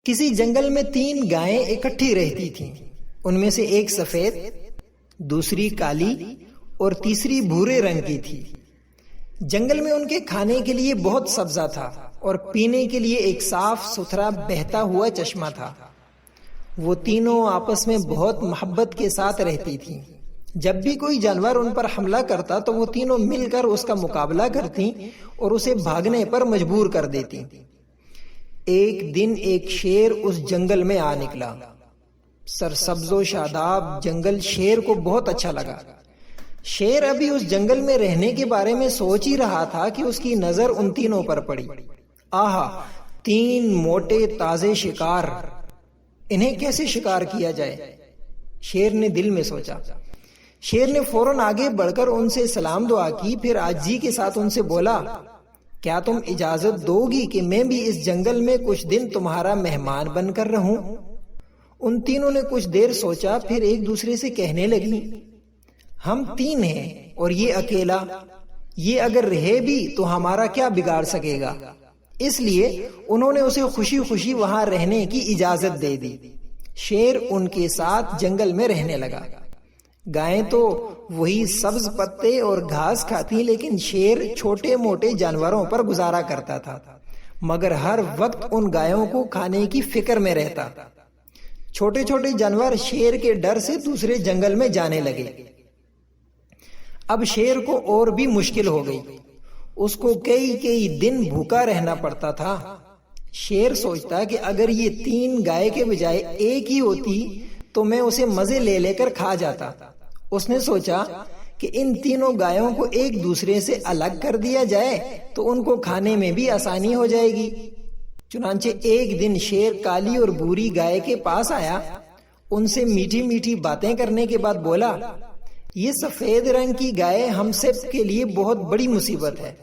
کسی جنگل میں 3 گائیں اکٹھی رہتی تھیں۔ ان میں سے ایک سفید، دوسری کالی اور تیسری بھورے رنگ کی تھی۔ جنگل میں ان کے کھانے کے لیے بہت سبزہ تھا اور پینے کے لیے ایک صاف ستھرا بہتا ہوا چشمہ تھا۔ وہ تینوں آپس میں بہت محبت کے ساتھ رہتی تھیں۔ جب بھی کوئی جانور ان پر حملہ کرتا تو وہ تینوں مل کر اس کا مقابلہ کرتی اور اسے بھاگنے پر مجبور کر دیتی۔ ایک دن ایک شیر اس جنگل میں آ نکلا۔ سرسبز و شاداب جنگل شیر کو بہت اچھا لگا۔ شیر ابھی اس جنگل میں رہنے کے بارے میں سوچ ہی رہا تھا کہ اس کی نظر ان تینوں پر پڑی۔ آہا، 3 موٹے تازے شکار، انہیں کیسے شکار کیا جائے؟ شیر نے دل میں سوچا۔ شیر نے فوراً آگے بڑھ کر ان سے سلام دعا کی، پھر عاجزی کے ساتھ ان سے بولا، کیا تم اجازت دو گی کہ میں بھی اس جنگل میں کچھ دن تمہارا مہمان بن کر رہوں؟ ان تینوں نے کچھ دیر سوچا، پھر ایک دوسرے سے کہنے لگی، ہم 3 ہیں اور یہ اکیلا، یہ اگر رہے بھی تو ہمارا کیا بگاڑ سکے گا؟ اس لیے انہوں نے اسے خوشی خوشی وہاں رہنے کی اجازت دے دی۔ شیر ان کے ساتھ جنگل میں رہنے لگا۔ گائیں تو وہی سبز پتے اور گھاس کھاتی، لیکن شیر چھوٹے موٹے جانوروں پر گزارا کرتا تھا، مگر ہر وقت ان گایوں کو کھانے کی فکر میں رہتا۔ چھوٹے چھوٹے جانور شیر کے ڈر سے دوسرے جنگل میں جانے لگے۔ اب شیر کو اور بھی مشکل ہو گئی، اس کو کئی دن بھوکا رہنا پڑتا تھا۔ شیر سوچتا کہ اگر یہ 3 گائے کے بجائے ایک ہی ہوتی تو میں اسے مزے لے لے کر کھا جاتا۔ اس نے سوچا کہ ان تینوں گایوں کو ایک دوسرے سے الگ کر دیا جائے تو ان کو کھانے میں بھی آسانی ہو جائے گی۔ چنانچہ ایک دن شیر کالی اور بھوری گائے کے پاس آیا، ان سے میٹھی میٹھی باتیں کرنے کے بعد بولا، یہ سفید رنگ کی گائے ہم سب کے لیے بہت بڑی مصیبت ہے،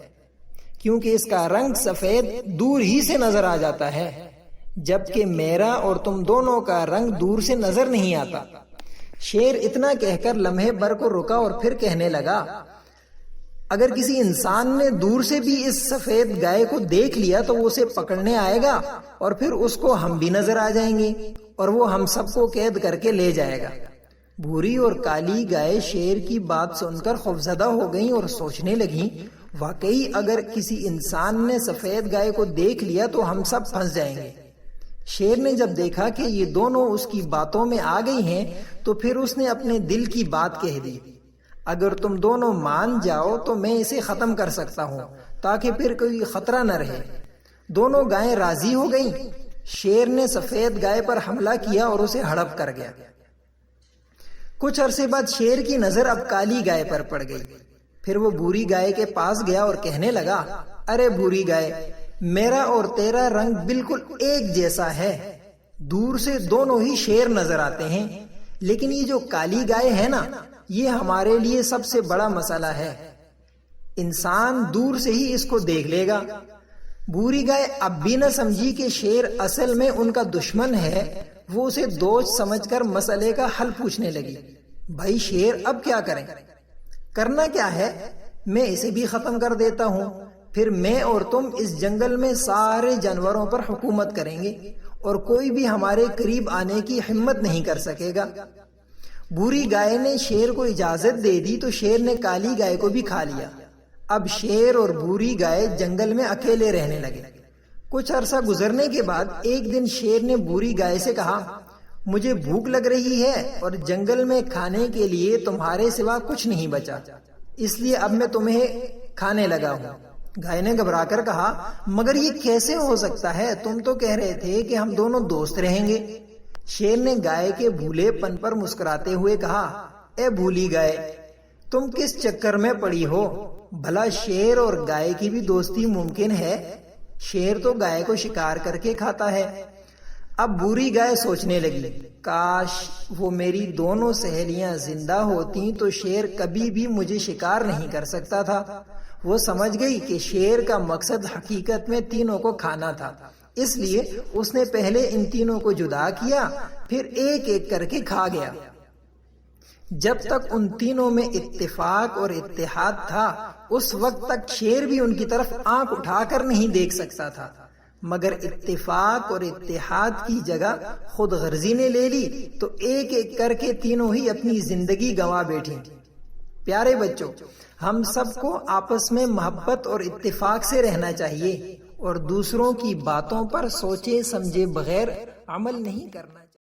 کیونکہ اس کا رنگ سفید دور ہی سے نظر آ جاتا ہے، جبکہ میرا اور تم دونوں کا رنگ دور سے نظر نہیں آتا۔ شیر اتنا کہہ کر لمحے بھر کو رکا اور پھر کہنے لگا، اگر کسی انسان نے دور سے بھی اس سفید گائے کو دیکھ لیا تو وہ اسے پکڑنے آئے گا اور پھر اس کو ہم بھی نظر آ جائیں گے اور وہ ہم سب کو قید کر کے لے جائے گا۔ بھوری اور کالی گائے شیر کی بات سن کر خوفزدہ ہو گئیں اور سوچنے لگیں، واقعی اگر کسی انسان نے سفید گائے کو دیکھ لیا تو ہم سب پھنس جائیں گے۔ شیر نے جب دیکھا کہ یہ دونوں اس کی باتوں میں آ گئی ہیں تو پھر اس نے اپنے دل کی بات کہہ دی، اگر تم دونوں مان جاؤ تو میں اسے ختم کر سکتا ہوں تاکہ پھر کوئی خطرہ نہ رہے۔ دونوں گائیں راضی ہو گئیں۔ شیر نے سفید گائے پر حملہ کیا اور اسے ہڑپ کر گیا۔ کچھ عرصے بعد شیر کی نظر اب کالی گائے پر پڑ گئی۔ پھر وہ بھوری گائے کے پاس گیا اور کہنے لگا، ارے بھوری گائے، میرا اور تیرا رنگ بالکل ایک جیسا ہے، دور سے دونوں ہی شیر نظر آتے ہیں، لیکن یہ جو کالی گائے ہے نا، یہ ہمارے لیے سب سے بڑا مسئلہ ہے، انسان دور سے ہی اس کو دیکھ لے گا۔ بھوری گائے اب بھی نہ سمجھی کہ شیر اصل میں ان کا دشمن ہے، وہ اسے دوست سمجھ کر مسئلے کا حل پوچھنے لگی، بھائی شیر اب کیا کریں؟ کرنا کیا ہے، میں اسے بھی ختم کر دیتا ہوں، پھر میں اور تم اس جنگل میں سارے جانوروں پر حکومت کریں گے اور کوئی بھی ہمارے قریب آنے کی ہمت نہیں کر سکے گا۔ بھوری گائے نے شیر کو اجازت دے دی تو شیر نے کالی گائے کو بھی کھا لیا۔ اب شیر اور بھوری گائے جنگل میں اکیلے رہنے لگے۔ کچھ عرصہ گزرنے کے بعد ایک دن شیر نے بھوری گائے سے کہا، مجھے بھوک لگ رہی ہے اور جنگل میں کھانے کے لیے تمہارے سوا کچھ نہیں بچا، اس لیے اب میں تمہیں کھانے لگا ہوں۔ گائے نے گھبرا کر کہا، مگر یہ کیسے ہو سکتا ہے، تم تو کہہ رہے تھے کہ ہم دونوں دوست رہیں گے۔ شیر نے گائے کے بھولے پن پر مسکراتے ہوئے کہا، اے بھولی گائے، تم کس چکر میں پڑی ہو، بھلا شیر اور گائے کی بھی دوستی ممکن ہے؟ شیر تو گائے کو شکار کر کے کھاتا ہے۔ اب بھوری گائے سوچنے لگی، کاش وہ میری دونوں سہیلیاں زندہ ہوتیں تو شیر کبھی بھی مجھے شکار نہیں کر سکتا تھا۔ وہ سمجھ گئی کہ شیر کا مقصد حقیقت میں تینوں کو کھانا تھا، اس لیے اس نے پہلے ان تینوں کو جدا کیا، پھر ایک ایک کر کے کھا گیا۔ جب تک ان تینوں میں اتفاق اور اتحاد تھا اس وقت تک شیر بھی ان کی طرف آنکھ اٹھا کر نہیں دیکھ سکتا تھا، مگر اتفاق اور اتحاد کی جگہ خود غرضی نے لے لی تو ایک ایک کر کے تینوں ہی اپنی زندگی گنوا بیٹھیں۔ پیارے بچوں، ہم سب کو آپس میں محبت اور اتفاق سے رہنا چاہیے اور دوسروں کی باتوں پر سوچے سمجھے بغیر عمل نہیں کرنا چاہیے۔